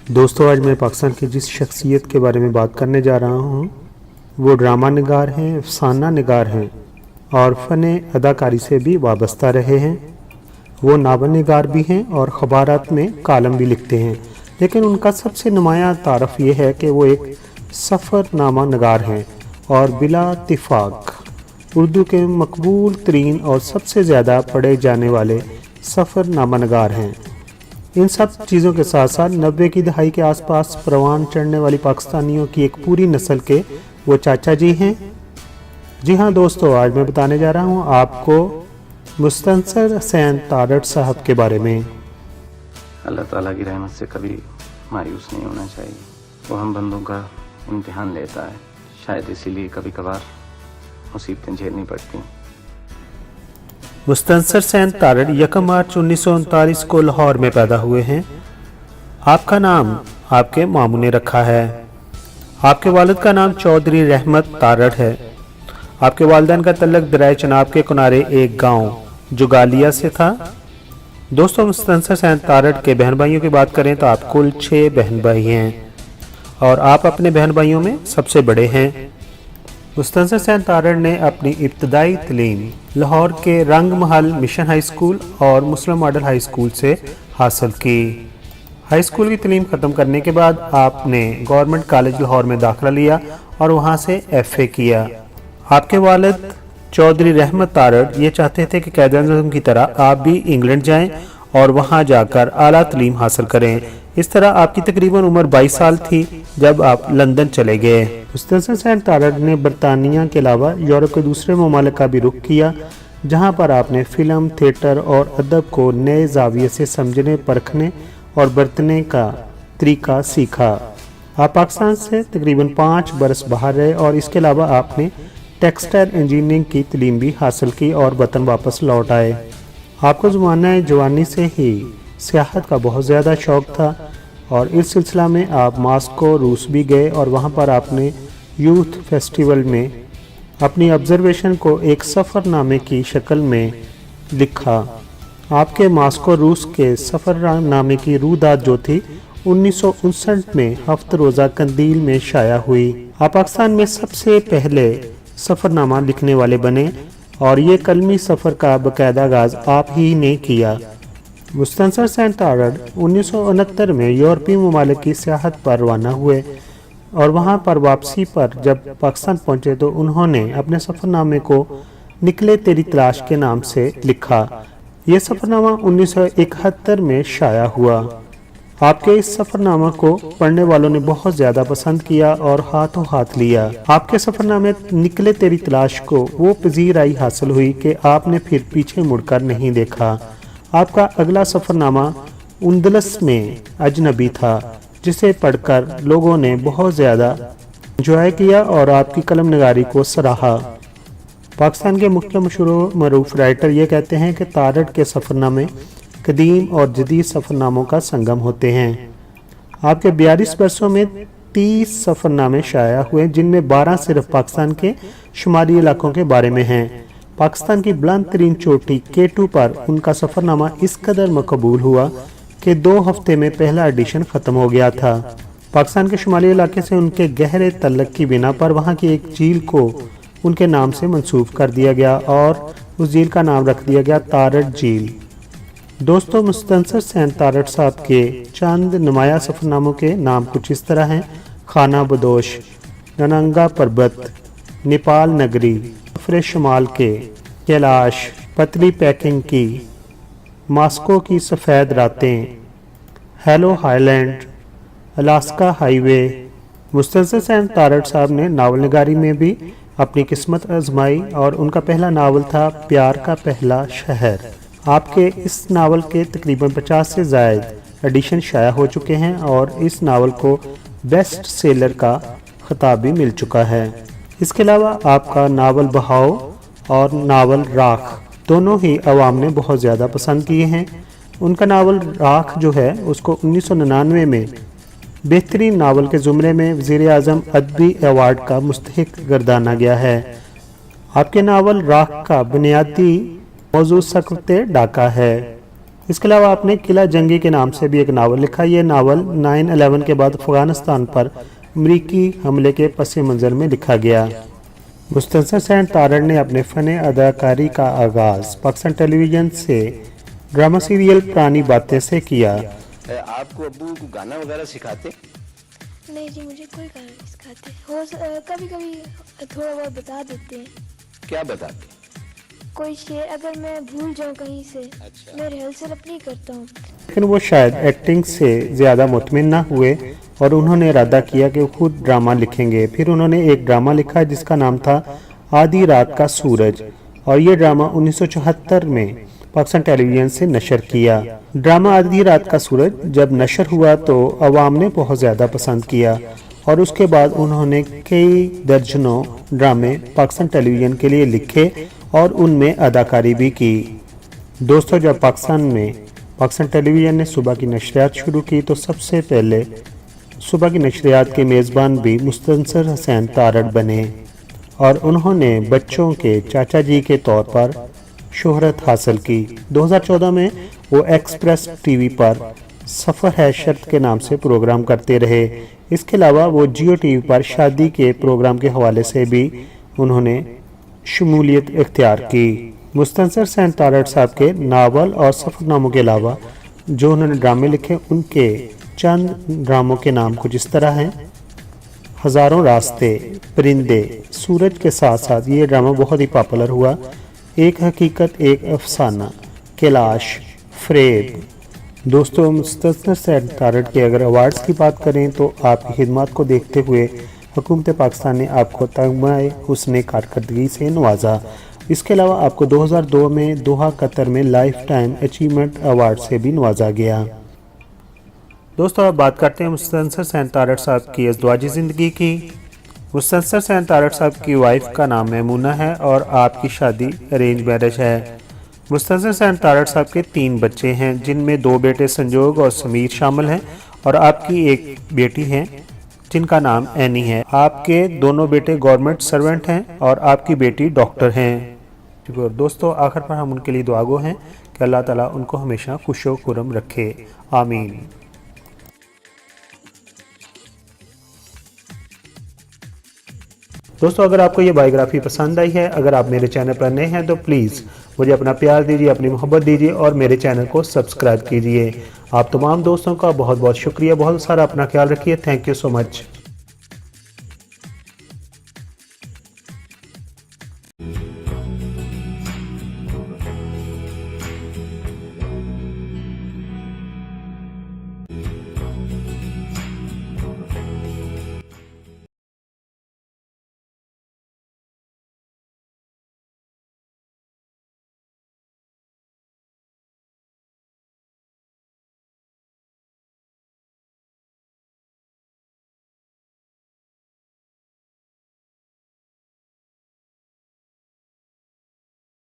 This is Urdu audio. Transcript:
دوستو آج میں پاکستان کی جس شخصیت کے بارے میں بات کرنے جا رہا ہوں وہ ڈرامہ نگار ہیں، افسانہ نگار ہیں اور فن اداکاری سے بھی وابستہ رہے ہیں۔ وہ ناول نگار بھی ہیں اور خبرات میں کالم بھی لکھتے ہیں، لیکن ان کا سب سے نمایاں تعارف یہ ہے کہ وہ ایک سفر نامہ نگار ہیں اور بلا اتفاق اردو کے مقبول ترین اور سب سے زیادہ پڑھے جانے والے سفر نامہ نگار ہیں۔ ان سب چیزوں کے ساتھ ساتھ 90 کی دہائی کے آس پاس پروان چڑھنے والی پاکستانیوں کی ایک پوری نسل کے وہ چاچا جی ہیں۔ جی ہاں دوستو، آج میں بتانے جا رہا ہوں آپ کو مستنصر حسین تارڑ صاحب کے بارے میں۔ اللہ تعالیٰ کی رحمت سے کبھی مایوس نہیں ہونا چاہیے، وہ ہم بندوں کا امتحان لیتا ہے، شاید اسی لیے کبھی کبھار مصیبتیں جھیلنی پڑتی ہیں۔ مستنصر حسین تارڑ 1 مارچ 1939 کو لاہور میں پیدا ہوئے ہیں۔ آپ کا نام آپ کے ماموں نے رکھا ہے۔ آپ کے والد کا نام چودھری رحمت تارڑ ہے۔ آپ کے والدین کا تعلق دریائے چناب کے کنارے ایک گاؤں جگالیہ سے تھا۔ دوستو، مستنصر حسین تارڑ کے بہن بھائیوں کی بات کریں تو آپ کل 6 بہن بھائی ہیں اور آپ اپنے بہن بھائیوں میں سب سے بڑے ہیں۔ مستنصر حسین تارڑ نے اپنی ابتدائی تعلیم لاہور کے رنگ محل مشن ہائی اسکول اور مسلم ماڈل ہائی اسکول سے حاصل کی۔ ہائی اسکول کی تعلیم ختم کرنے کے بعد آپ نے گورنمنٹ کالج لاہور میں داخلہ لیا اور وہاں سے FA کیا۔ آپ کے والد چودھری رحمت تارڑ یہ چاہتے تھے کہ قائد اعظم کی طرح آپ بھی انگلینڈ جائیں اور وہاں جا کر اعلیٰ تعلیم حاصل کریں۔ اس طرح آپ کی تقریباً عمر 22 سال تھی جب آپ لندن چلے گئے۔ مستنصر حسین تارڑ نے برطانیہ کے علاوہ یورپ کے دوسرے ممالک کا بھی رخ کیا، جہاں پر آپ نے فلم، تھیٹر اور ادب کو نئے زاویے سے سمجھنے، پرکھنے اور برتنے کا طریقہ سیکھا۔ آپ پاکستان سے تقریباً 5 برس باہر رہے اور اس کے علاوہ آپ نے ٹیکسٹائل انجینئرنگ کی تعلیم بھی حاصل کی اور وطن واپس لوٹ آئے۔ آپ کو زمانہ جوانی سے ہی سیاحت کا بہت زیادہ شوق تھا اور اس سلسلہ میں آپ ماسکو، روس بھی گئے اور وہاں پر آپ نے یوتھ فیسٹیول میں اپنی آبزرویشن کو ایک سفر نامے کی شکل میں لکھا۔ آپ کے ماسکو روس کے سفر نامے کی رویداد جو تھی 1959 میں ہفت روزہ قندیل میں شائع ہوئی۔ آپ پاکستان میں سب سے پہلے سفر نامہ لکھنے والے بنے اور یہ قلمی سفر کا باقاعدہ آغاز آپ ہی نے کیا۔ مستنصر حسین تارڑ 1969 میں یورپی ممالک کی سیاحت پر روانہ ہوئے اور وہاں پر واپسی پر جب پاکستان پہنچے تو انہوں نے اپنے سفر نامے کو نکلے تیری تلاش کے نام سے لکھا۔ یہ سفر نامہ 1971 میں شائع ہوا۔ آپ کے اس سفر نامہ کو پڑھنے والوں نے بہت زیادہ پسند کیا اور ہاتھوں ہاتھ لیا۔ آپ کے سفر نامے نکلے تیری تلاش کو وہ پذیرائی حاصل ہوئی کہ آپ نے پھر پیچھے مڑ کر نہیں دیکھا۔ آپ کا اگلا سفر نامہ اندلس میں اجنبی تھا، جسے پڑھ کر لوگوں نے بہت زیادہ انجوائے کیا اور آپ کی قلم نگاری کو سراہا۔ پاکستان کے مشہور و معروف رائٹر یہ کہتے ہیں کہ تارڑ کے سفر نامے قدیم اور جدید سفر ناموں کا سنگم ہوتے ہیں۔ آپ کے 42 برسوں میں 30 سفر نامے شائع ہوئے، جن میں 12 صرف پاکستان کے شمالی علاقوں کے بارے میں ہیں۔ پاکستان کی بلند ترین چوٹی K2 پر ان کا سفر نامہ اس قدر مقبول ہوا کہ 2 ہفتے میں پہلا ایڈیشن ختم ہو گیا تھا۔ پاکستان کے شمالی علاقے سے ان کے گہرے تعلق کی بنا پر وہاں کی ایک جھیل کو ان کے نام سے منسوب کر دیا گیا اور اس جھیل کا نام رکھ دیا گیا تارڑ جھیل۔ دوستو، مستنصر حسین تارڑ صاحب کے چند نمایاں سفر ناموں کے نام کچھ اس طرح ہیں: خانہ بدوش، ننگا پربت، نیپال نگری، سفر شمال کے، کیلاش، پتلی پیکنگ کی، ماسکو کی سفید راتیں، hello highland, Alaska highway. Mustansar Hussain Tarar صاحب نے ناول نگاری میں بھی اپنی قسمت آزمائی اور ان کا پہلا ناول تھا پیار کا پہلا شہر۔ آپ کے اس ناول کے تقریباً 50 سے زائد ایڈیشن شائع ہو چکے ہیں اور اس ناول کو بیسٹ سیلر کا خطاب بھی مل چکا ہے۔ اس کے علاوہ آپ کا ناول بہاؤ اور ناول راکھ دونوں ہی عوام نے بہت زیادہ پسند کیے ہیں۔ ان کا ناول راکھ جو ہے اس کو 1999 میں بہترین ناول کے زمرے میں وزیر اعظم ادبی ایوارڈ کا مستحق گردانا گیا ہے۔ آپ کے ناول راکھ کا بنیادی موضوع سقط ڈاکہ ہے۔ اس کے علاوہ آپ نے قلعہ جنگی کے نام سے بھی ایک ناول لکھا. یہ ناول 9/11 کے بعد افغانستان پر امریکی حملے کے پس منظر میں لکھا گیا. مستنصر حسین تارڑ نے اپنے فن اداکاری کا آغاز پاکستان ٹیلی ویژن سے ڈرامہ سیریل پرانی باتیں سے کیا. آپ کو ابو کو گانا وغیرہ سکھاتے؟ نہیں جی، مجھے کوئی گانا نہیں سکھاتے. کبھی کبھی تھوڑا بہت بتا دیتے ہیں. کیا بتاتے؟ کوئی شعر اگر میں بھول جاؤں کہیں سے میں ریہرسل اپنی کرتا ہوں. لیکن وہ شاید ایکٹنگ سے زیادہ مطمئن نہ ہوئے اور انہوں نے ارادہ کیا کہ وہ خود ڈرامہ لکھیں گے. پھر انہوں نے ایک ڈرامہ لکھا جس کا نام تھا آدھی رات کا سورج، اور یہ ڈرامہ 1974 میں پاکستان ٹیلی ویژن سے نشر کیا. ڈرامہ آدھی رات کا سورج جب نشر ہوا تو عوام نے بہت زیادہ پسند کیا، اور اس کے بعد انہوں نے کئی درجنوں ڈرامے پاکستان ٹیلی ویژن کے لیے لکھے اور ان میں اداکاری بھی کی. دوستو، جب پاکستان ٹیلی ویژن نے صبح کی نشریات شروع کی تو سب سے پہلے صبح کی نشریات کے میزبان بھی مستنصر حسین تارڑ بنے، اور انہوں نے بچوں کے چاچا جی کے طور پر شہرت حاصل کی. 2014 میں وہ ایکسپریس ٹی وی پر سفر ہے شرط کے نام سے پروگرام کرتے رہے. اس کے علاوہ وہ جیو ٹی وی پر شادی کے پروگرام کے حوالے سے بھی انہوں نے شمولیت اختیار کی. مستنصر حسین تارڑ صاحب کے ناول اور سفر ناموں کے علاوہ جو انہوں نے ڈرامے لکھے، ان کے چند ڈراموں کے نام کچھ اس طرح ہیں: ہزاروں راستے، پرندے، سورج کے ساتھ ساتھ یہ ڈرامہ بہت ہی پاپولر ہوا. ایک حقیقت ایک افسانہ، کیلاش، فریب. دوستو، مستنصر حسین تارڑ کے اگر ایوارڈز کی بات کریں تو آپ کی خدمات کو دیکھتے ہوئے حکومت پاکستان نے آپ کو تمغہ حسن کارکردگی سے نوازا. اس کے علاوہ آپ کو 2002 میں دوحہ قطر میں لائف ٹائم اچیومنٹ ایوارڈ سے بھی نوازا گیا. دوستو، اب بات کرتے ہیں مستنصر حسین تارڑ صاحب کی ازدواجی زندگی کی. مستنصر حسین تارڑ صاحب کی وائف کا نام میمونہ ہے اور آپ کی شادی ارینج میرج ہے. مستنصر حسین تارڑ صاحب کے 3 بچے ہیں، جن میں 2 بیٹے سنجوگ اور سمیر شامل ہیں، اور آپ کی ایک بیٹی ہے جن کا نام اینی ہے. آپ کے دونوں بیٹے گورنمنٹ سرونٹ ہیں اور آپ کی بیٹی ڈاکٹر ہیں. دوستو، آخر پر ہم ان کے لیے دعا گو ہیں کہ اللہ تعالیٰ ان کو ہمیشہ خوش و خرم رکھے. آمین. دوستو، اگر آپ کو یہ بائیوگرافی پسند آئی ہے، اگر آپ میرے چینل پر نئے ہیں تو پلیز مجھے اپنا پیار دیجیے، اپنی محبت دیجیے اور میرے چینل کو سبسکرائب کیجیے. آپ تمام دوستوں کا بہت بہت شکریہ. بہت سارا اپنا خیال رکھیے. Thank you so much.